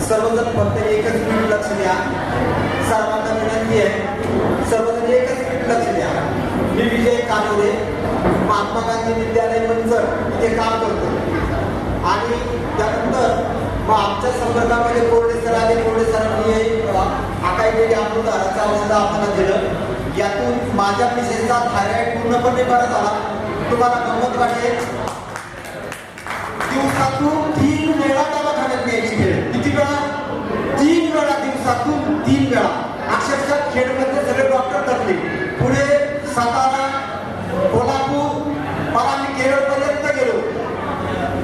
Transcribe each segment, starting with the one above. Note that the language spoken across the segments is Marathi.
सर्वजण फक्त एकच मिनिट लक्ष द्या. सर्वांना विनंती आहे, सर्वजण एकच मिनिट लक्ष द्या. मी विजय कानोरे, महात्मा गांधी विद्यालय मंचर इथे काम करतो. आणि त्यानंतर मग आमच्या संपर्कामध्ये कोरडे सर आले. कोरडे सरांनी आकायलेली अमृतधाराचं औषध आपल्याला दिलं. यातून माझ्या मिसेसचा थायरॉइड पूर्णपणे बरा झाला. तुम्हाला गंमत वाटेल, दिवसातून 3 वेळा दवाखान्यात न्यायची वेळ. किती वेळा? 3 वेळा, दिवसातून 3 वेळा. अक्षरशः खेडमध्ये सगळे डॉक्टर ठरले. पुढे सातारा, कोल्हापूर, मला मी केरळपर्यंत गेलो,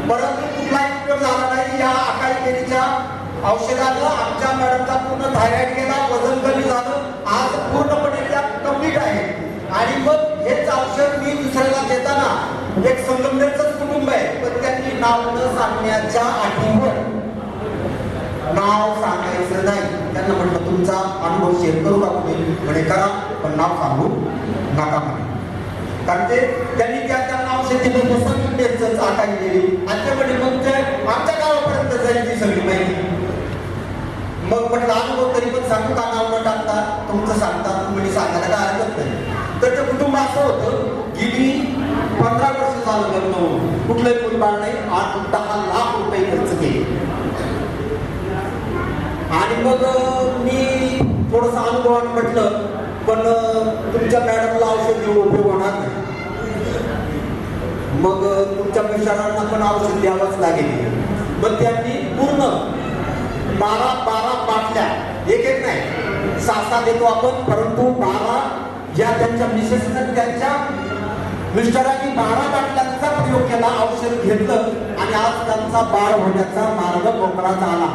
परंतु कुठलाही उपयोग झाला नाही. या अकाली केळीच्या औषधानं आमच्या मॅडमचा पूर्ण थायरॉइड गेला, वजन कमी झालं. आज पूर्णपणे त्या कम्प्लीट आहे. आणि मग हेच औषध मी दुसऱ्याला देताना, एक संगमनेरचंच कुटुंब आहे, पण त्यांनी नाव न सांगण्याच्या अटीवर, नाव सांगायचं नाही, त्यांना म्हटलं तुमचा अनुभव शेअर करू का तुम्ही? म्हणे करा, पण नाव सांगू नका म्हणे. कारण ते त्यांनी त्या औषध दिलं संगमनेरचंच आकाली गेली. आणि ते म्हणे मग ते आमच्या गावापर्यंत जाईल ती सगळी माहिती. मग म्हटलं अनुभव तरी पण सांगू का? नाव न टाकता तुमचं सांगता म्हणजे सांगायला काय हरकत नाही. तर ते कुटुंब असं होतं, गेली 15 वर्ष झालं लग्न होऊन कुठलंही मुलबाळ नाही. 8-10 लाख रुपये खर्च केले. आणि मग मी थोडंसं अनुभवानं म्हटलं, पण तुमच्या मॅडमला औषध देऊ उपयोग होणार नाही. मग तुमच्या मिस्टरांना पण औषध द्यावंच लागेल. मग त्यांनी पूर्ण 12 बाटल्या, एक नाही 6 देतो आपण, परंतु 12 ज्या त्यांच्या मिसेसनं त्यांच्या मिस्टरांनी 12 बाटल्यांचा प्रयोग केला, औषध घेतलं आणि आज त्यांचा बाळ होण्याचा मार्ग मोकळा झाला.